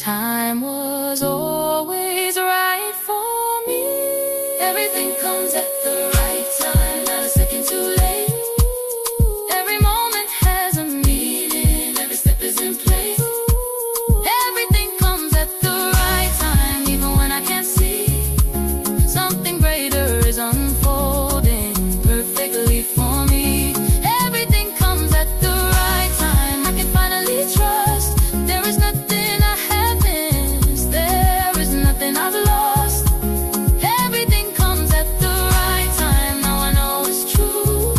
Time was always right for me. Everything comes at the right time, not a second too late. Every moment has a meaning, every step is in place. Everything comes at the right time, even when I can't see. Something greater is unfolding perfectly for me. Everything comes at the right time, I can finally trust. There is nothing I have missed, there is nothing I've lost. Everything comes at the right time, now I know it's true.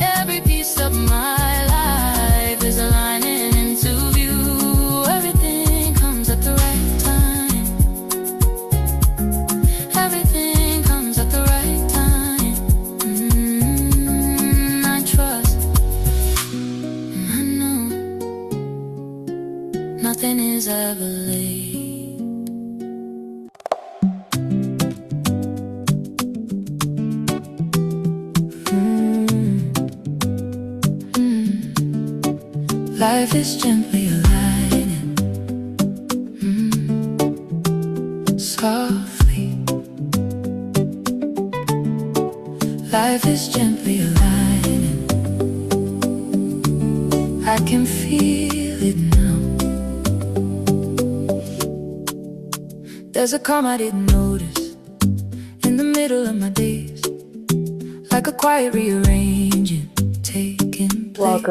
Every piece of my life is aligning into view. Everything comes at the right time. Everything comes at the right time. I trust, I know nothing is ever late. Life is gently aligning, softly. Life is gently aligning. I can feel it now. There's a calm I didn't notice in the middle of my days, like a quiet rearranging taking place.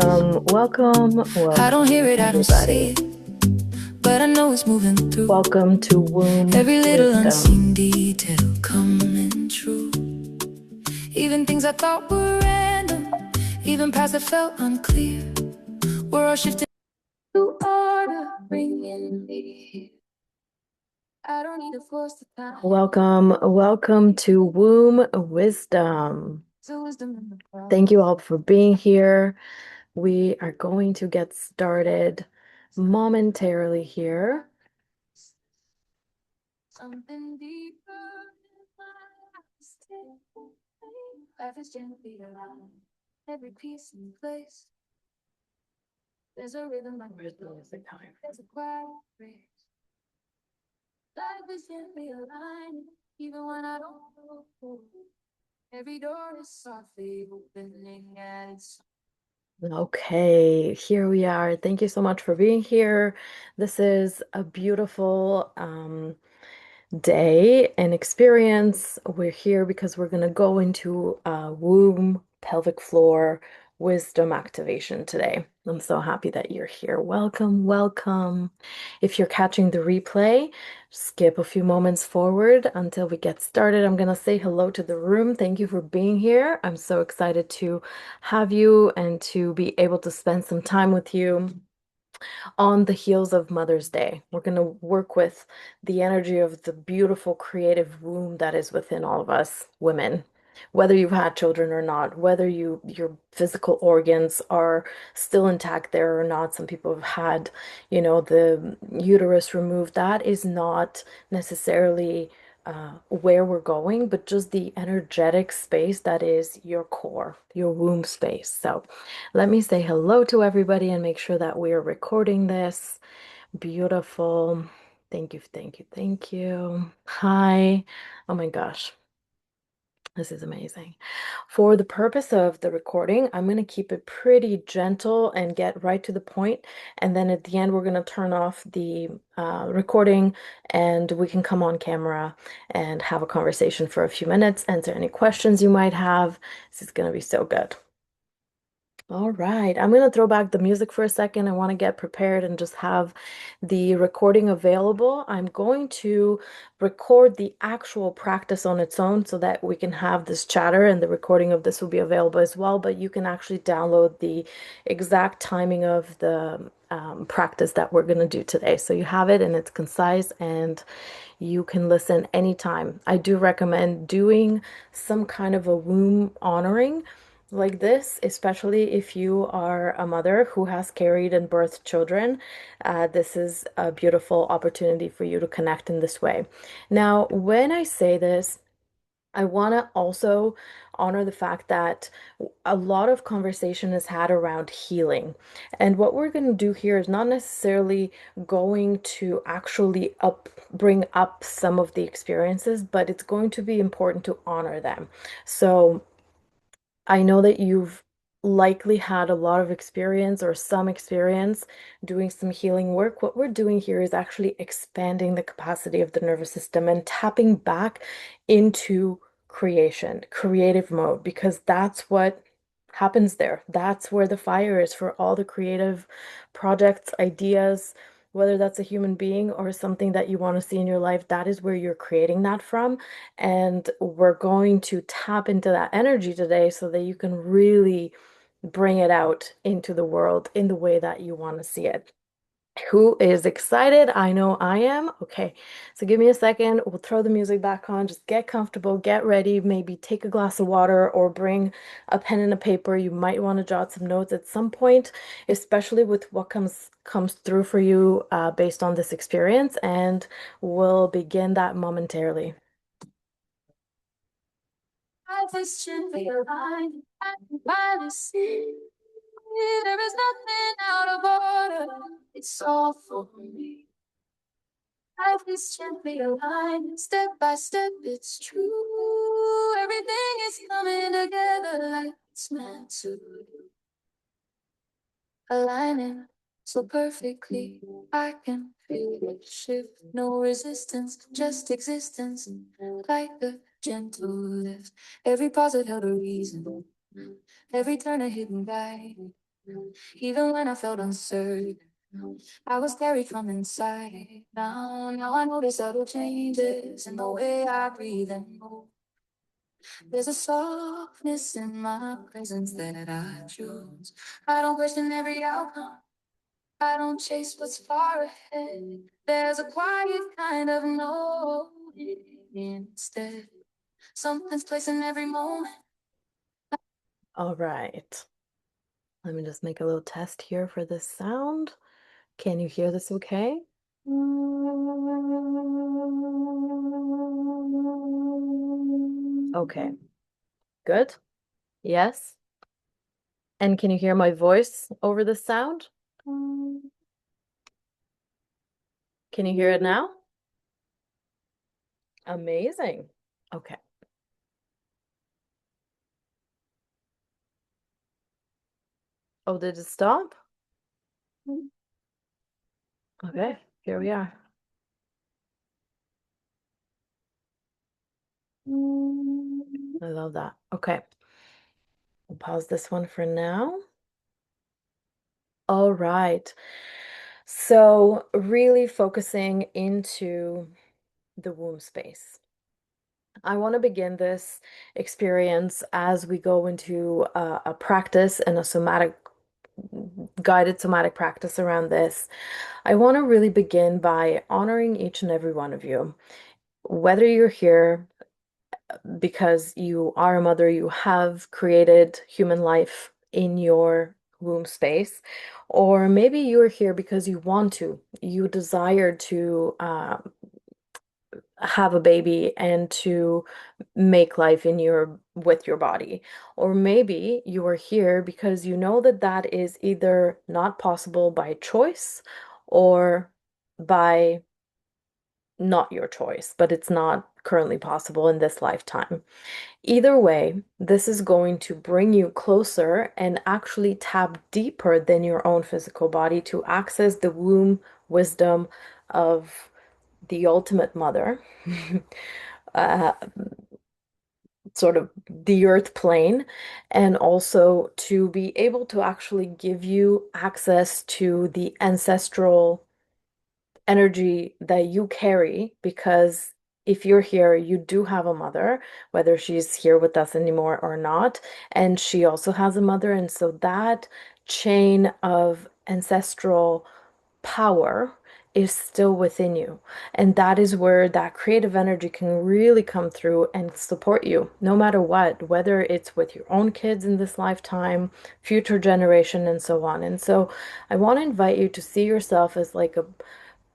Welcome, I don't hear it, I don't see everybody. it, but I know it's moving through. Welcome to Womb Every little Wisdom. unseen detail coming true. Even things I thought were random, even paths that felt unclear, we're all shifting to order, bringing me. I don't need to force the time. Welcome to Womb Wisdom. So wisdom in the crowd. Thank you all for being here. We are going to get started momentarily here. Something deeper in my eyes. Life is gently around, every piece in place. There's a rhythm like Where's the music time? there's a quiet grace. Life is gently aligned, even when I don't know. Every door is softly opening and it's Okay, here we are. Thank you so much for being here. This is a beautiful day and experience. We're here because we're going to go into womb, pelvic floor, wisdom activation today. I'm so happy that you're here. Welcome. If you're catching the replay, skip a few moments forward until we get started. I'm going to say hello to the room. Thank you for being here. I'm so excited to have you and to be able to spend some time with you on the heels of Mother's Day. We're going to work with the energy of the beautiful creative womb that is within all of us women. Whether you've had children or not, whether your physical organs are still intact there or not. Some people have had, the uterus removed. That is not necessarily where we're going, but just the energetic space that is your core, your womb space. So let me say hello to everybody and make sure that we're recording this. Beautiful. Thank you. Hi. Oh my gosh. This is amazing. For the purpose of the recording, I'm going to keep it pretty gentle and get right to the point. And then at the end, we're going to turn off the recording and we can come on camera and have a conversation for a few minutes, answer any questions you might have. This is going to be so good. All right, I'm going to throw back the music for a second. I want to get prepared and just have the recording available. I'm going to record the actual practice on its own so that we can have this chatter, and the recording of this will be available as well, but you can actually download the exact timing of the practice that we're going to do today. So you have it and it's concise and you can listen anytime. I do recommend doing some kind of a womb honoring like this, especially if you are a mother who has carried and birthed children. This is a beautiful opportunity for you to connect in this way. Now, when I say this, I want to also honor the fact that a lot of conversation is had around healing. And what we're going to do here is not necessarily going to actually bring up some of the experiences, but it's going to be important to honor them. So I know that you've likely had a lot of experience or some experience doing some healing work. What we're doing here is actually expanding the capacity of the nervous system and tapping back into creation, creative mode, because that's what happens there. That's where the fire is for all the creative projects, ideas, whether that's a human being or something that you want to see in your life. That is where you're creating that from. And we're going to tap into that energy today so that you can really bring it out into the world in the way that you want to see it. Who is excited? I know I am. Okay, so give me a second. We'll throw the music back on. Just get comfortable, get ready, maybe take a glass of water or bring a pen and a paper. You might want to jot some notes at some point, especially with what comes through for you based on this experience, and we'll begin that momentarily. Life is gently aligned by the sea. There is nothing out of order. It's all for me. Life is gently aligned, step by step. It's true. Everything is coming together like it's meant to. Aligning so perfectly. I can feel it shift. No resistance, just existence. Like a gentle lift. Every pause it held a reason. Every turn a hidden guide. Even when I felt uncertain, I was carried from inside. Now I notice subtle changes in the way I breathe and move. There's a softness in my presence that I choose. I don't question every outcome. I don't chase what's far ahead. There's a quiet kind of knowing instead. Something's placed in every moment. All right. Let me just make a little test here for this sound. Can you hear this okay? Okay, good. Yes. And can you hear my voice over the sound? Can you hear it now? Amazing. Okay. Oh, did it stop? Okay, here we are. I love that. Okay, we'll pause this one for now. All right. So, really focusing into the womb space. I want to begin this experience as we go into a practice and a somatic, guided somatic practice around this. I want to really begin by honoring each and every one of you. Whether you're here because you are a mother, you have created human life in your womb space, or maybe you're here because you want to, you desire to have a baby and to make life in your with your body. Or maybe you are here because you know that that is either not possible by choice or by not your choice, but it's not currently possible in this lifetime. Either way, this is going to bring you closer and actually tap deeper than your own physical body to access the womb wisdom of the ultimate mother, uh, sort of the earth plane, and also to be able to actually give you access to the ancestral energy that you carry because if you're here, you do have a mother, whether she's here with us anymore or not, and she also has a mother, and so that chain of ancestral power is still within you. And that is where that creative energy can really come through and support you, no matter what, whether it's with your own kids in this lifetime, future generation, and so on. And so I want to invite you to see yourself as like a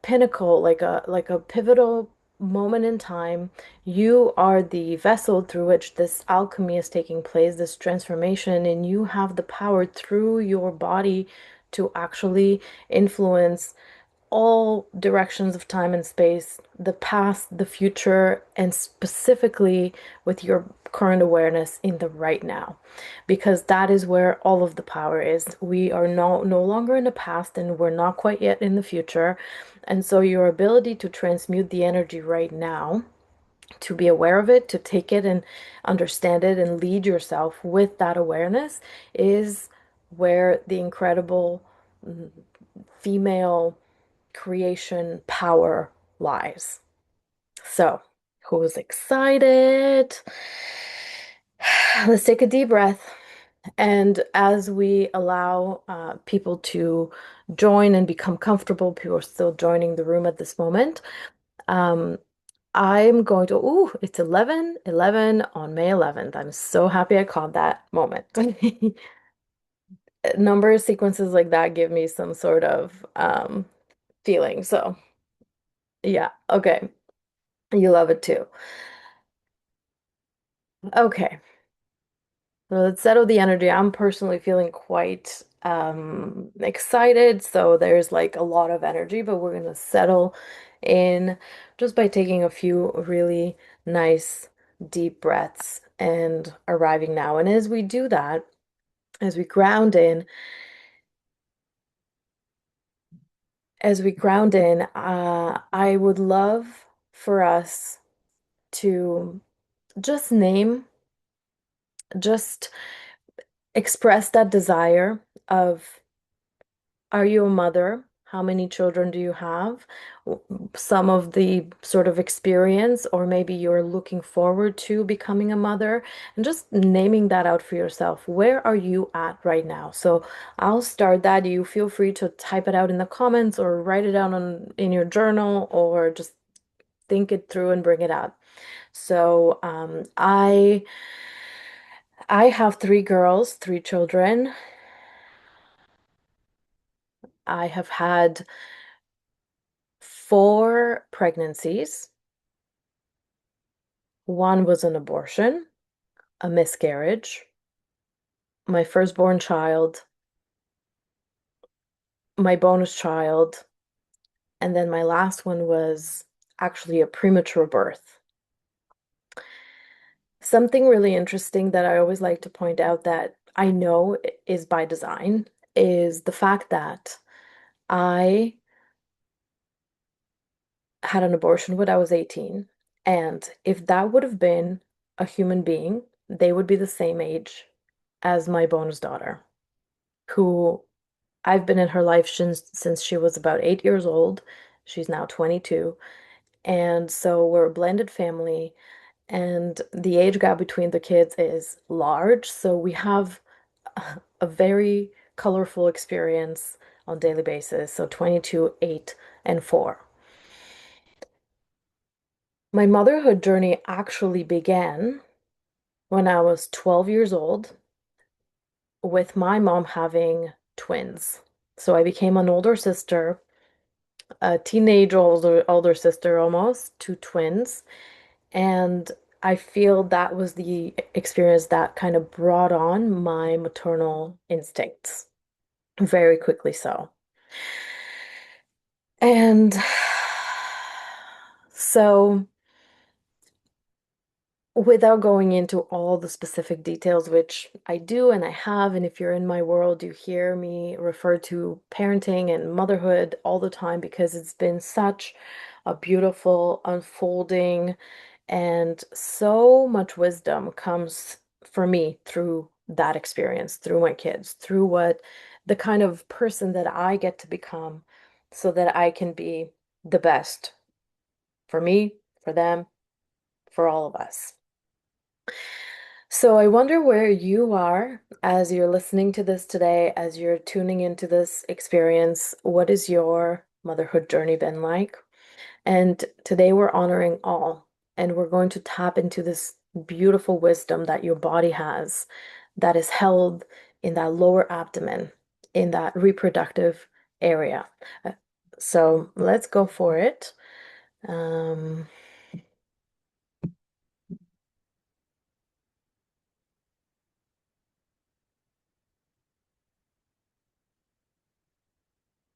pinnacle, like a pivotal moment in time. You are the vessel through which this alchemy is taking place, this transformation, and you have the power through your body to actually influence all directions of time and space, the past, the future, and specifically with your current awareness in the right now. Because that is where all of the power is. We are no longer in the past and we're not quite yet in the future. And so your ability to transmute the energy right now, to be aware of it, to take it and understand it and lead yourself with that awareness is where the incredible female creation power lies. So, who's excited? Let's take a deep breath. And as we allow people to join and become comfortable, people are still joining the room at this moment. Um, I'm going to, ooh, it's 11:11 on May 11th. I'm so happy I caught that moment. Number sequences like that give me some sort of feeling. So, yeah, okay. You love it too. Okay. So let's settle the energy. I'm personally feeling quite excited. So there's like a lot of energy, but we're gonna settle in just by taking a few really nice deep breaths and arriving now. And as we do that, as we ground in, I would love for us to just name, just express that desire of, are you a mother? How many children do you have? Some of the sort of experience, or maybe you're looking forward to becoming a mother, and just naming that out for yourself. Where are you at right now? So I'll start that. You feel free to type it out in the comments or write it down in your journal or just think it through and bring it up. So I have three girls, three children. I have had four pregnancies. One was an abortion, a miscarriage, my firstborn child, my bonus child, and then my last one was actually a premature birth. Something really interesting that I always like to point out that I know is by design is the fact that I had an abortion when I was 18. And if that would have been a human being, they would be the same age as my bonus daughter, who I've been in her life since she was about 8 years old. She's now 22. And so we're a blended family, and the age gap between the kids is large. So we have a very colorful experience on a daily basis. So 22, 8, and 4. My motherhood journey actually began when I was 12 years old with my mom having twins. So I became an older sister, a teenage older sister almost, two twins. And I feel that was the experience that kind of brought on my maternal instincts very quickly so. And so without going into all the specific details, which I do and I have, and if you're in my world, you hear me refer to parenting and motherhood all the time because it's been such a beautiful unfolding, and so much wisdom comes for me through that experience, through my kids, through what the kind of person that I get to become so that I can be the best for me, for them, for all of us. So I wonder where you are as you're listening to this today, as you're tuning into this experience. What has your motherhood journey been like? And today we're honoring all, and we're going to tap into this beautiful wisdom that your body has that is held in that lower abdomen, in that reproductive area. Uh, So let's go for it. Um,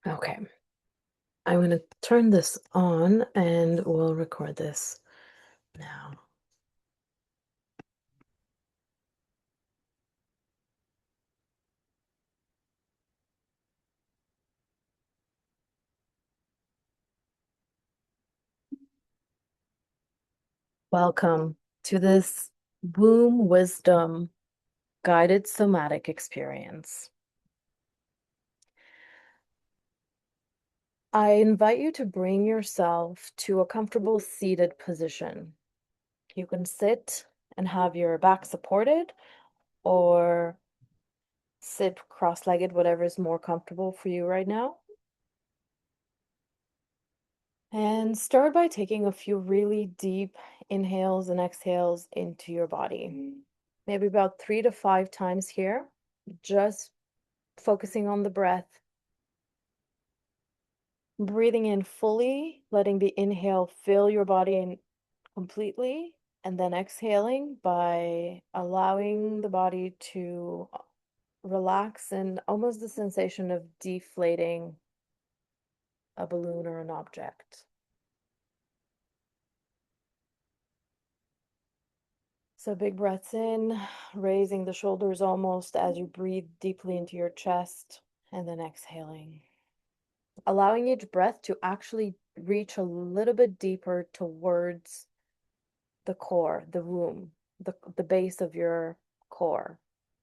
Okay, I'm going to turn this on and we'll record this now. Welcome to this womb wisdom guided somatic experience. I invite you to bring yourself to a comfortable seated position. You can sit and have your back supported or sit cross-legged, whatever is more comfortable for you right now. And start by taking a few really deep inhales and exhales into your body. Maybe about 3 to 5 times here, just focusing on the breath. Breathing in fully, letting the inhale fill your body in completely, and then exhaling by allowing the body to relax and almost the sensation of deflating a balloon or an object. So big breaths in, raising the shoulders almost as you breathe deeply into your chest, and then exhaling. Allowing each breath to actually reach a little bit deeper towards the core, the womb, the base of your core,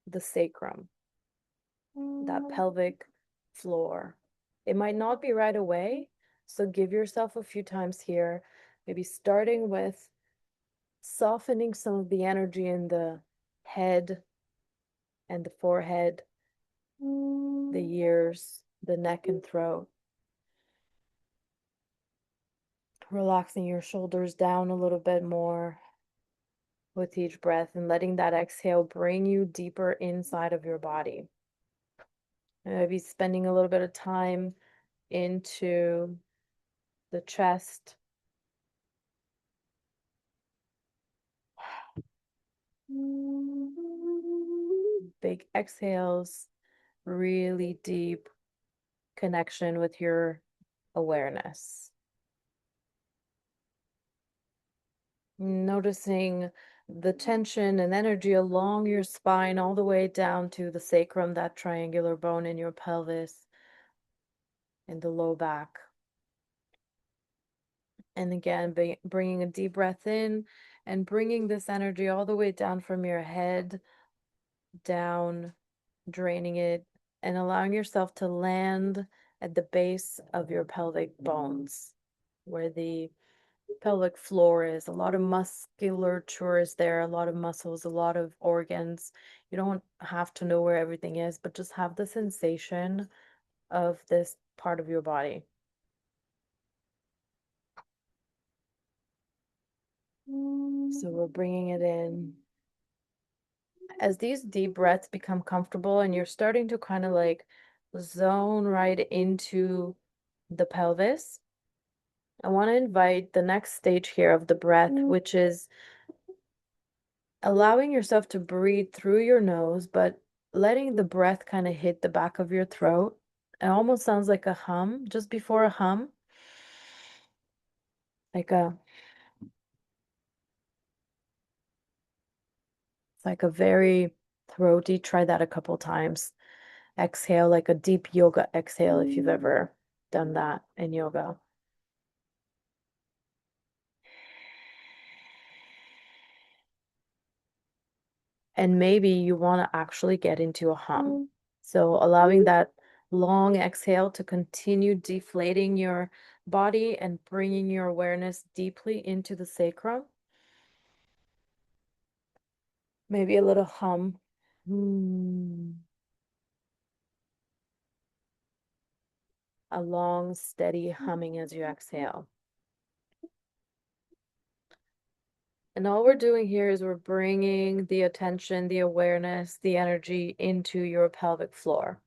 the sacrum, that pelvic floor. It might not be right away, so give yourself a few times here, maybe starting with softening some of the energy in the head and the forehead, the ears, the neck and throat. Relaxing your shoulders down a little bit more with each breath and letting that exhale bring you deeper inside of your body. Maybe spending a little bit of time into the chest. Big exhales, really deep connection with your awareness. Noticing the tension and energy along your spine all the way down to the sacrum, that triangular bone in your pelvis, in the low back. And again, bringing a deep breath in and bringing this energy all the way down from your head, down, draining it, and allowing yourself to land at the base of your pelvic bones, where the pelvic floor is. A lot of musculature is there, a lot of muscles, a lot of organs. You don't have to know where everything is, but just have the sensation of this part of your body. So we're bringing it in. As these deep breaths become comfortable and you're starting to kind of like zone right into the pelvis, I want to invite the next stage here of the breath, which is allowing yourself to breathe through your nose, but letting the breath kind of hit the back of your throat. It almost sounds like a hum, just before a hum, like a it's like a very throaty. Try that a couple times. Exhale like a deep yoga exhale if you've ever done that in yoga. And maybe you want to actually get into a hum. So allowing that long exhale to continue deflating your body and bringing your awareness deeply into the sacrum. Maybe a little hum. A long, steady humming as you exhale. And all we're doing here is we're bringing the attention, the awareness, the energy into your pelvic floor,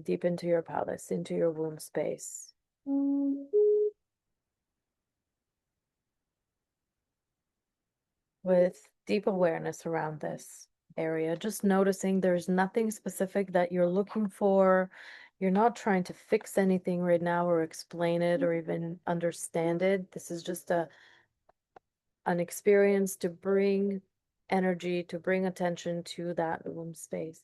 deep into your pelvis, into your womb space. With deep awareness around this area, just noticing there's nothing specific that you're looking for. You're not trying to fix anything right now or explain it or even understand it. This is just an experience to bring energy, to bring attention to that womb space.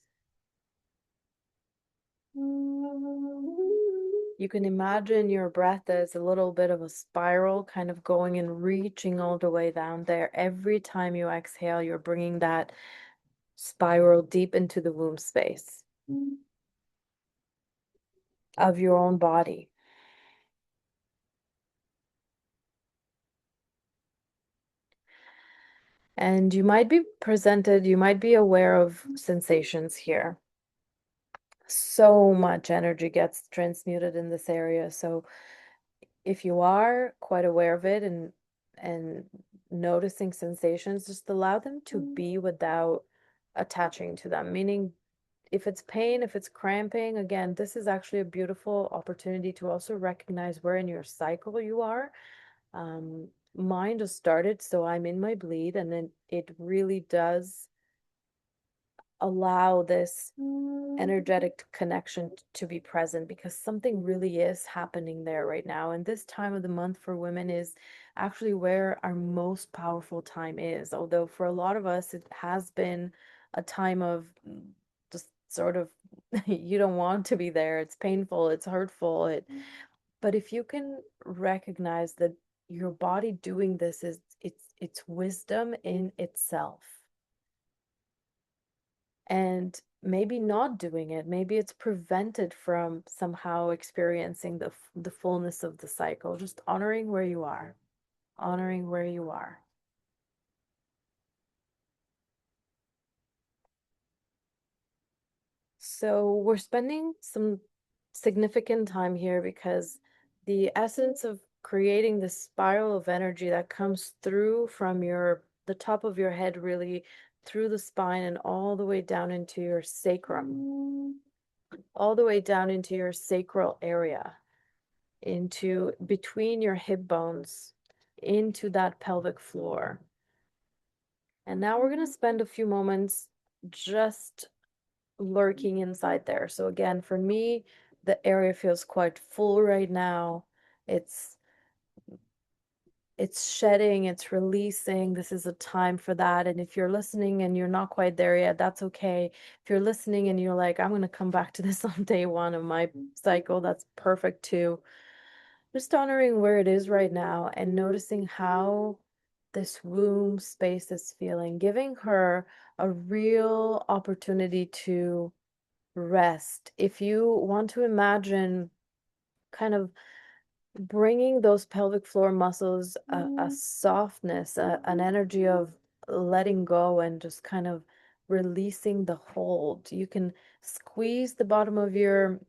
You can imagine your breath as a little bit of a spiral, kind of going and reaching all the way down there. Every time you exhale, you're bringing that spiral deep into the womb space of your own body. And you might be presented, you might be aware of sensations here. So much energy gets transmuted in this area. So if you are quite aware of it and noticing sensations, just allow them to be without attaching to them. Meaning, if it's pain, if it's cramping, again, this is actually a beautiful opportunity to also recognize where in your cycle you are. Mine just started, so I'm in my bleed, and then it really does allow this energetic connection to be present because something really is happening there right now. And this time of the month for women is actually where our most powerful time is. Although for a lot of us, it has been a time of just sort of you don't want to be there. It's painful, it's hurtful. But if you can recognize that your body doing this is it's wisdom in itself. And maybe not doing it, maybe it's prevented from somehow experiencing the fullness of the cycle, just honoring where you are, honoring where you are. So we're spending some significant time here because the essence of creating this spiral of energy that comes through from the top of your head, really through the spine and all the way down into your sacrum, all the way down into your sacral area, into between your hip bones, into that pelvic floor. And now we're going to spend a few moments just lurking inside there. So again, for me, the area feels quite full right now. It's it's shedding, it's releasing. This is a time for that. And if you're listening and you're not quite there yet, that's okay. If you're listening and you're like, I'm going to come back to this on day one of my cycle, that's perfect too. Just honoring where it is right now and noticing how this womb space is feeling, giving her a real opportunity to rest. If you want to imagine kind of bringing those pelvic floor muscles a softness, an energy of letting go and just kind of releasing the hold. You can squeeze the bottom of your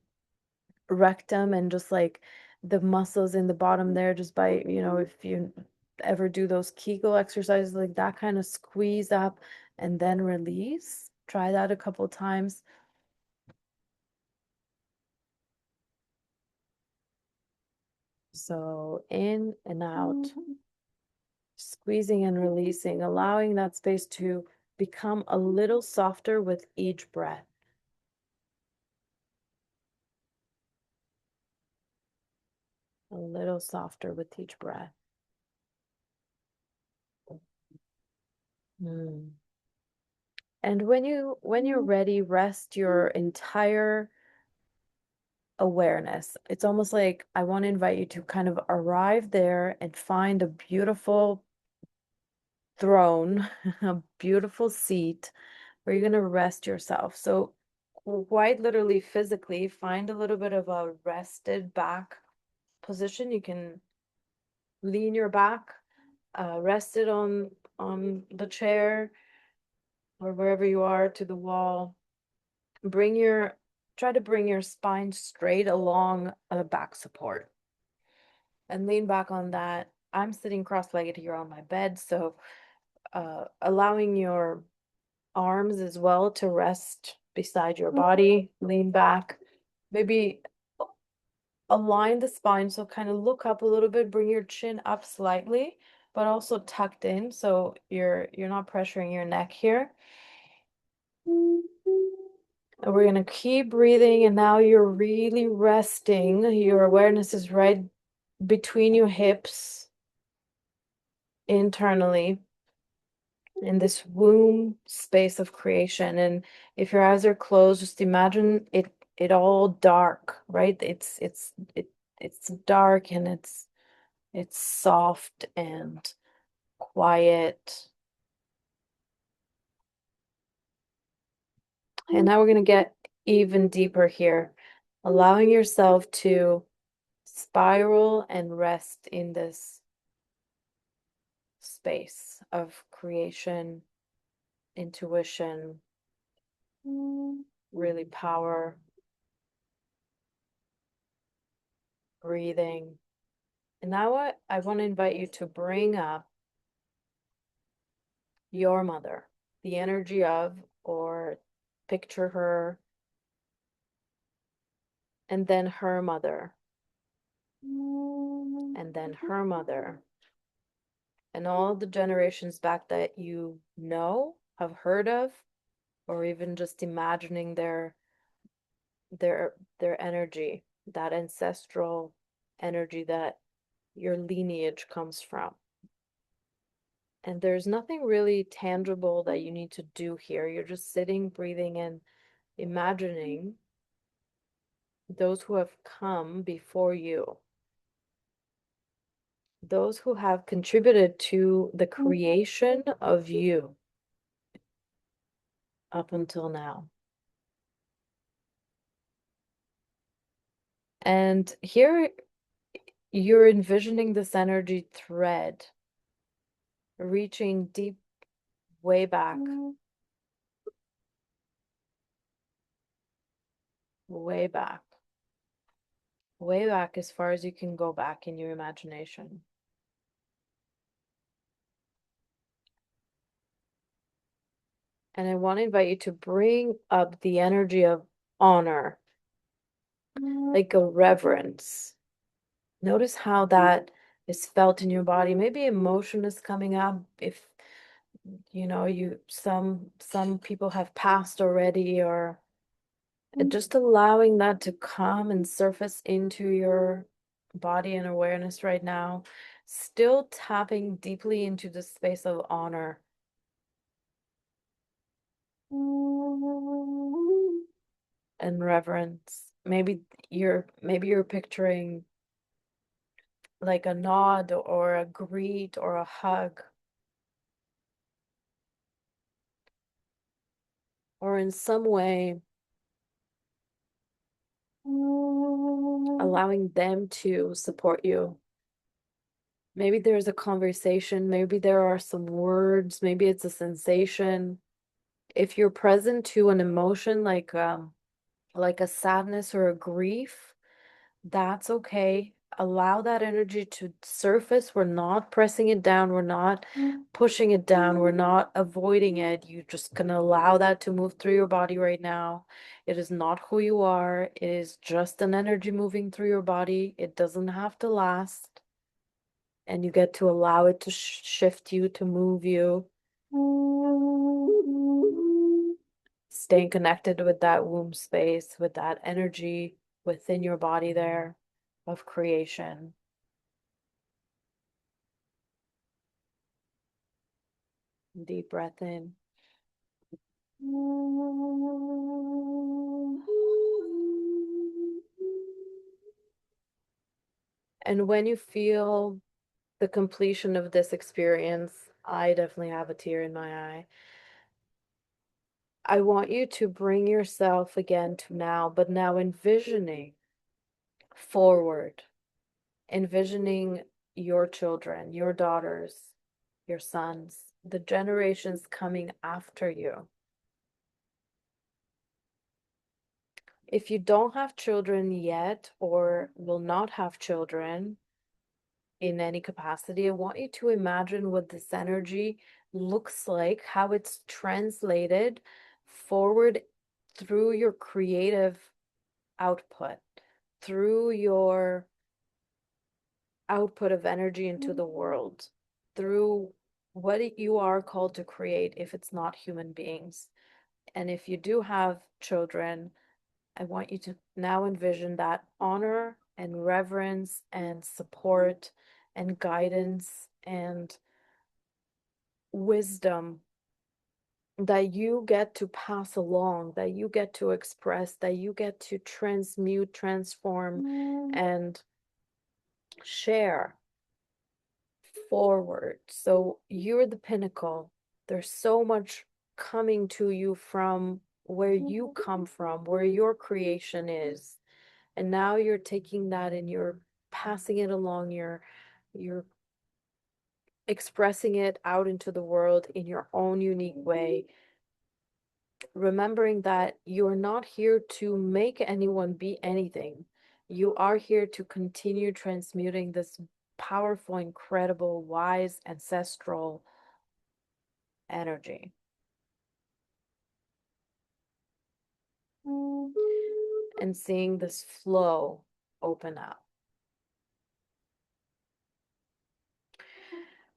rectum and just like the muscles in the bottom there, just by, if you ever do those Kegel exercises, like that kind of squeeze up and then release. Try that a couple times. So in and out, squeezing and releasing, allowing that space to become a little softer with each breath. A little softer with each breath. Mm. And when you're ready, rest your entire awareness. It's almost like I want to invite you to kind of arrive there and find a beautiful throne, a beautiful seat where you're going to rest yourself. So quite literally physically find a little bit of a rested back position. You can lean your back, rest it on the chair or wherever you are to the wall. Try to bring your spine straight along a back support and lean back on that. I'm sitting cross-legged here on my bed, so allowing your arms as well to rest beside your body, lean back, maybe align the spine, so kind of look up a little bit, bring your chin up slightly, but also tucked in, so you're not pressuring your neck here. And we're going to keep breathing, and now you're really resting. Your awareness is right between your hips internally in this womb space of creation. And if your eyes are closed, just imagine it all dark, right? It's dark, and it's soft and quiet. And now we're going to get even deeper here, allowing yourself to spiral and rest in this space of creation, intuition, really power, breathing. And now I want to invite you to bring up your mother, the energy of, or picture her, and then her mother, and then her mother, and all the generations back that you know, have heard of, or even just imagining their energy, that ancestral energy that your lineage comes from. And there's nothing really tangible that you need to do here. You're just sitting, breathing, and imagining those who have come before you, those who have contributed to the creation of you up until now. And here you're envisioning this energy thread reaching deep, way back, way back, way back, as far as you can go back in your imagination. And I want to invite you to bring up the energy of honor, like a reverence. Notice how that is felt in your body. Maybe emotion is coming up if some people have passed already, or just allowing that to come and surface into your body and awareness right now. Still tapping deeply into the space of honor. And reverence. Maybe you're picturing like a nod or a greet or a hug, or in some way allowing them to support you. Maybe there's a conversation, maybe there are some words, maybe it's a sensation. If you're present to an emotion like a sadness or a grief, that's okay. Allow that energy to surface. We're not pressing it down. We're not pushing it down. We're not avoiding it. You're just going to allow that to move through your body right now. It is not who you are. It is just an energy moving through your body. It doesn't have to last. And you get to allow it to shift you, to move you. Staying connected with that womb space, with that energy within your body there of creation. Deep breath in. And when you feel the completion of this experience, I definitely have a tear in my eye. I want you to bring yourself again to now, but now envisioning forward, envisioning your children, your daughters, your sons, the generations coming after you. If you don't have children yet or will not have children in any capacity, I want you to imagine what this energy looks like, how it's translated forward through your creative output, through your output of energy into the world, through what you are called to create if it's not human beings. And if you do have children, I want you to now envision that honor and reverence and support and guidance and wisdom that you get to pass along, that you get to express, that you get to transmute, transform, and share forward. So you're the pinnacle. There's so much coming to you from where you come from, where your creation is. And now you're taking that and you're passing it along, you're expressing it out into the world in your own unique way, remembering that you're not here to make anyone be anything. You are here to continue transmuting this powerful, incredible, wise, ancestral energy. And seeing this flow open up.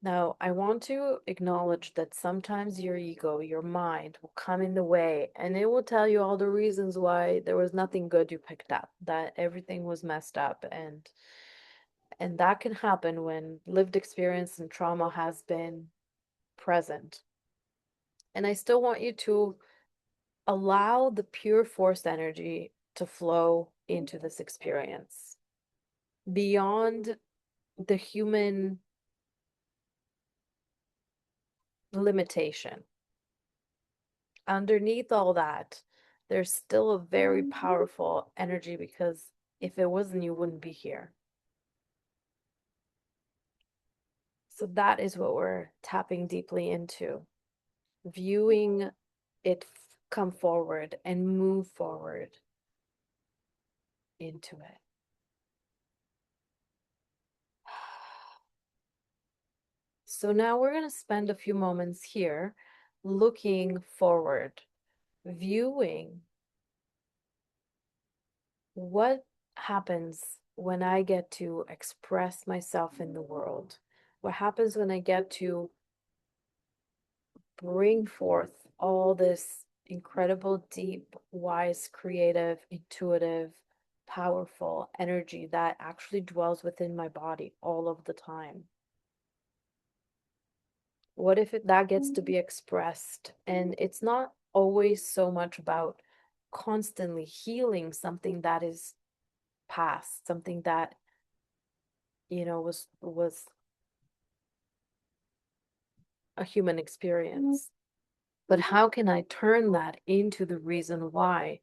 Now, I want to acknowledge that sometimes your ego, your mind will come in the way and it will tell you all the reasons why there was nothing good you picked up, that everything was messed up, and that can happen when lived experience and trauma has been present. And I still want you to allow the pure force energy to flow into this experience beyond the human limitation. Underneath all that, there's still a very powerful energy, because if it wasn't, you wouldn't be here. So that is what we're tapping deeply into, viewing it come forward and move forward into it. So now we're going to spend a few moments here looking forward, viewing what happens when I get to express myself in the world. What happens when I get to bring forth all this incredible, deep, wise, creative, intuitive, powerful energy that actually dwells within my body all of the time? What if that gets to be expressed? And it's not always so much about constantly healing something that is past, something that, was a human experience. But how can I turn that into the reason why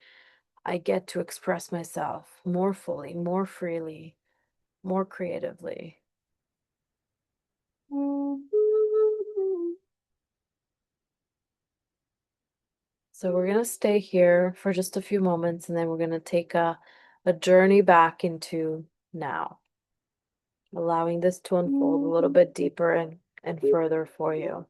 I get to express myself more fully, more freely, more creatively? So we're going to stay here for just a few moments, and then we're going to take a journey back into now, allowing this to unfold a little bit deeper and further for you.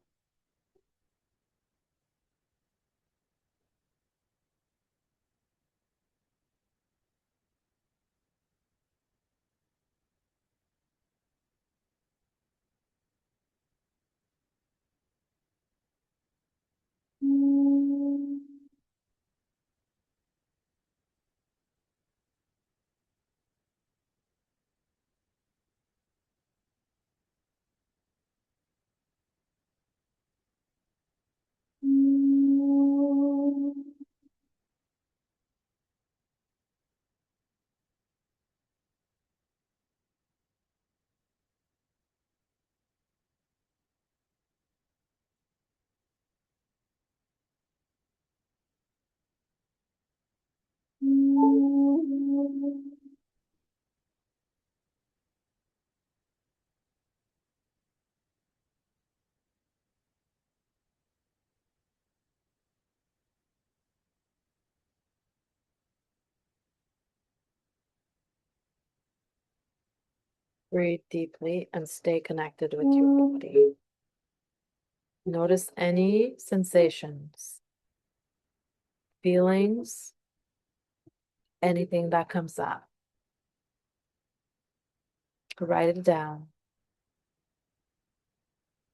Breathe deeply and stay connected with your body. Notice any sensations, feelings, anything that comes up. Write it down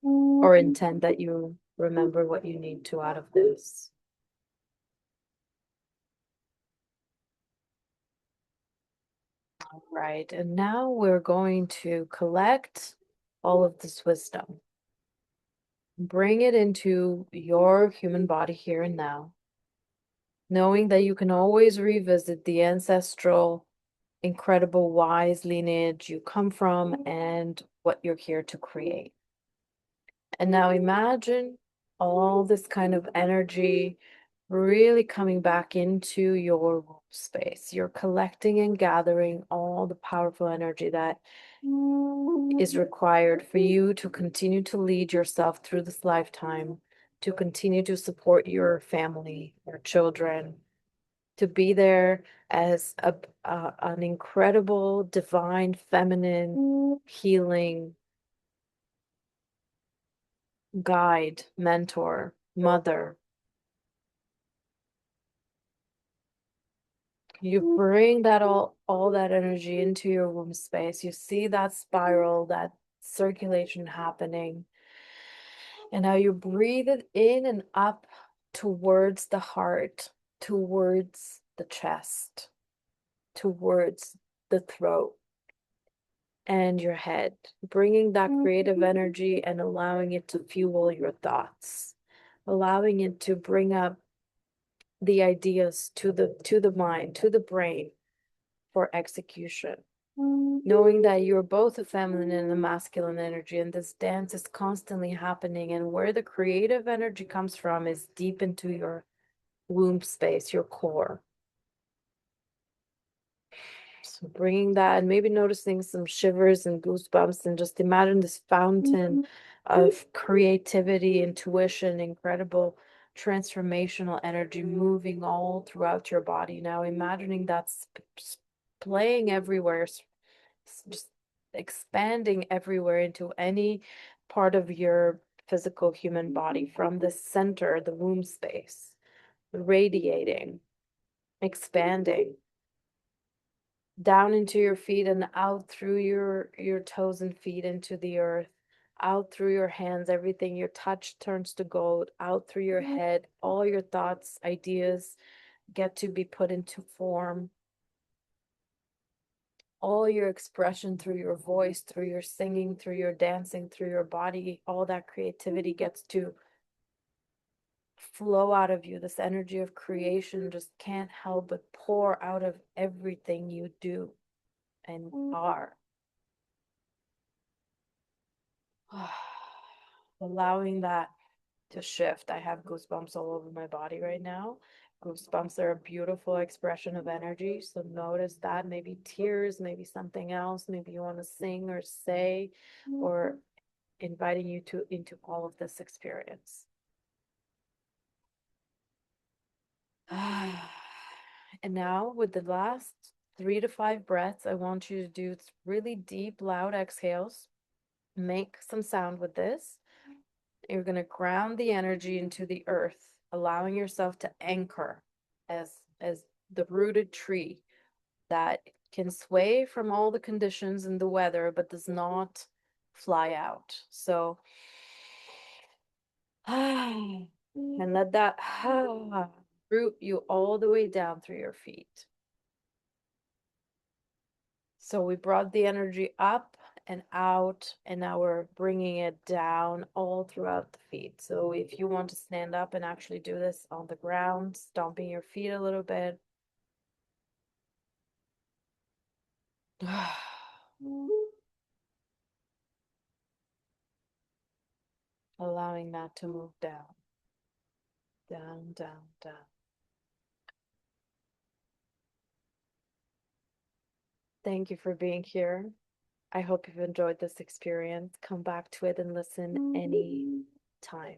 or intend that you remember what you need to out of this. Right. And now we're going to collect all of this wisdom, bring it into your human body here and now, knowing that you can always revisit the ancestral, incredible, wise lineage you come from and what you're here to create. And now imagine all this kind of energy really coming back into your womb space. You're collecting and gathering all the powerful energy that is required for you to continue to lead yourself through this lifetime, to continue to support your family, your children, to be there as an incredible, divine, feminine, healing guide, mentor, mother. You bring that all that energy into your womb space. You see that spiral, that circulation happening. And now you breathe it in and up towards the heart, towards the chest, towards the throat and your head, bringing that creative energy and allowing it to fuel your thoughts, allowing it to bring up the ideas to the mind, to the brain for execution. Knowing that you're both a feminine and a masculine energy, and this dance is constantly happening, and where the creative energy comes from is deep into your womb space, your core. So bringing that and maybe noticing some shivers and goosebumps, and just imagine this fountain of creativity, intuition, incredible transformational energy moving all throughout your body. Now imagining that's playing everywhere, just expanding everywhere into any part of your physical human body from the center, the womb space, radiating, expanding down into your feet and out through your toes and feet into the earth, out through your hands. Everything you touch turns to gold. Out through your head, all your thoughts, ideas get to be put into form. All your expression through your voice, through your singing, through your dancing, through your body, all that creativity gets to flow out of you. This energy of creation just can't help but pour out of everything you do and are. Allowing that to shift. I have goosebumps all over my body right now. Goosebumps are a beautiful expression of energy. So notice that. Maybe tears, maybe something else. Maybe you want to sing or say, or inviting you to into all of this experience. And now with the last 3 to 5 breaths, I want you to do really deep, loud exhales. Make some sound with this. You're going to ground the energy into the earth, allowing yourself to anchor as the rooted tree that can sway from all the conditions and the weather, but does not fly out. So, and let that root you all the way down through your feet. So we brought the energy up and out, and now we're bringing it down all throughout the feet. So if you want to stand up and actually do this on the ground, stomping your feet a little bit. Allowing that to move down, down, down, down. Thank you for being here. I hope you've enjoyed this experience. Come back to it and listen any time.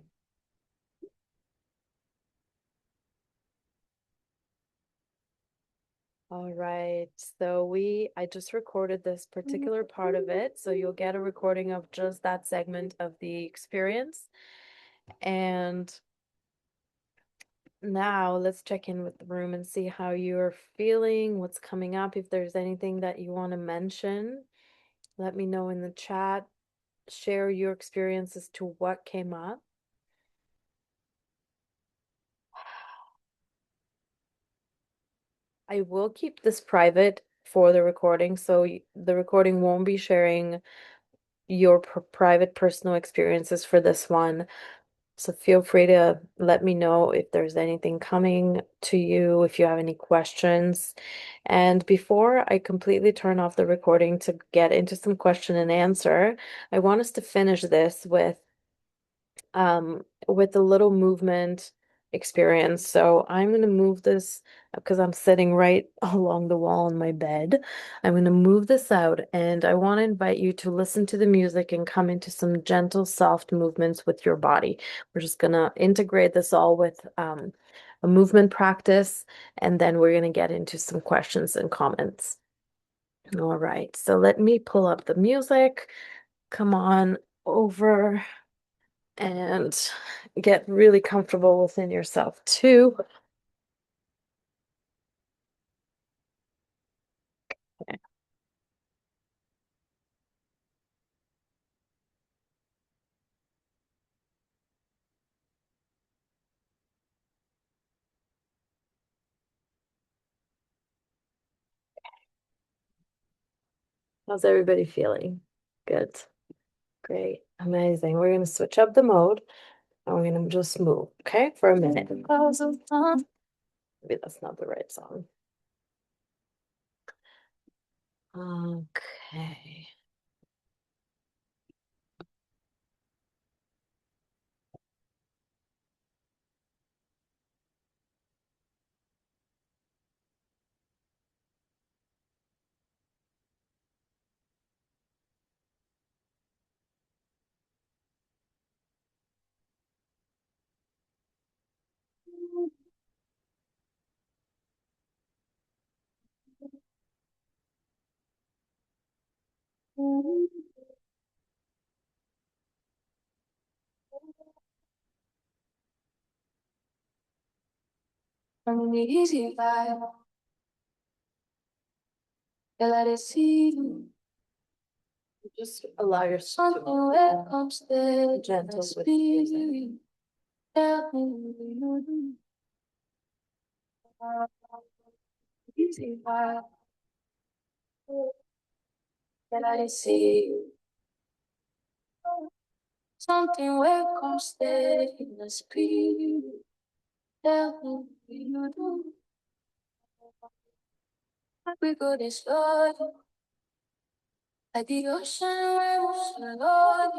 All right, so I just recorded this particular part of it, so you'll get a recording of just that segment of the experience. And now let's check in with the room and see how you're feeling, what's coming up. If there's anything that you want to mention, let me know in the chat. Share your experience as to what came up. I will keep this private for the recording, so the recording won't be sharing your private personal experiences for this one. So feel free to let me know if there's anything coming to you, if you have any questions. And before I completely turn off the recording to get into some question and answer, I want us to finish this with a little movement experience. So I'm going to move this because I'm sitting right along the wall in my bed. I'm going to move this out and I want to invite you to listen to the music and come into some gentle, soft movements with your body. We're just going to integrate this all with a movement practice, and then we're going to get into some questions and comments. All right, so let me pull up the music. Come on over and get really comfortable within yourself too. Okay. How's everybody feeling? Good. Great. Amazing. We're going to switch up the mode and we're going to just move, okay, for a minute. Maybe that's not the right song. Okay. From the easy vibe, you let it see you. Just allow yourself to comes the gentle with music. Easy vibe, you let it see you. Something welcomes the in the spirit. Tell me what you do. We go this slow, like the ocean waves slowly.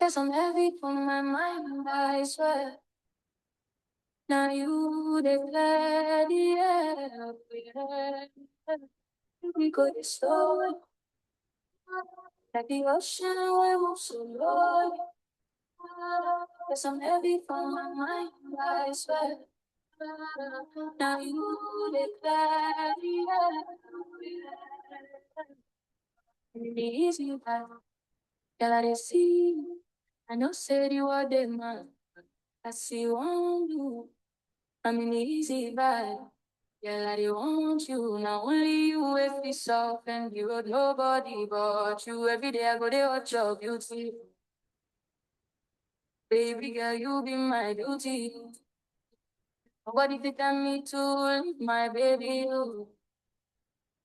There's some heavy on my mind, I swear. Now you declare the air. We go this slow, like the ocean waves slowly. There's some heavy on my mind, I swear. Now you declare the air. The easy vibe, girl, I dey see you. I know said you are the man. I see you on you. I'm in the easy vibe. Girl, I dey want you. Now only you if it's soft and you got nobody but you. Every day I go there watch your beauty. Baby girl, you be my duty. Nobody fit tell me to leave my baby. You.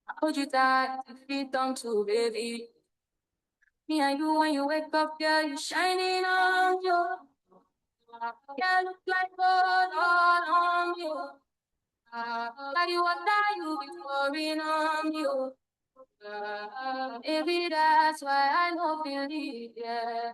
I hold you tight, your feet on to baby. Me and you when you wake up, girl, you shining on you. Yeah, look like gold all on you. Like you want that, you be pouring on you. Maybe that's why I know feel it, yeah.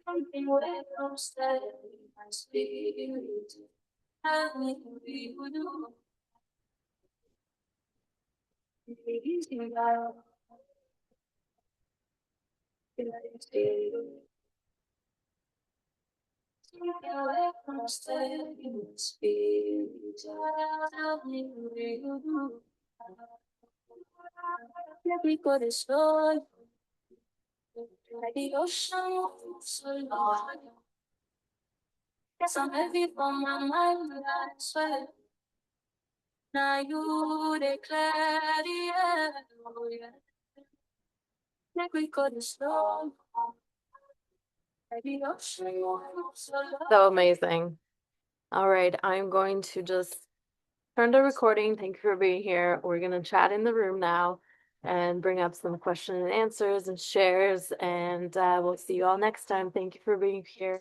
Something will come steady, my spirit. Tell me what you do. Easy, love. Something will come steady, my spirit. Tell me what you do. Let me go this slow, like the ocean moves so long. Guess I'm heavy for my mind, I swear. Now you declare the end. Oh, yeah. Make we go this slow. So amazing. All right, I'm going to just turn the recording. Thank you for being here. We're going to chat in the room now and bring up some question and answers and shares. And we'll see you all next time. Thank you for being here.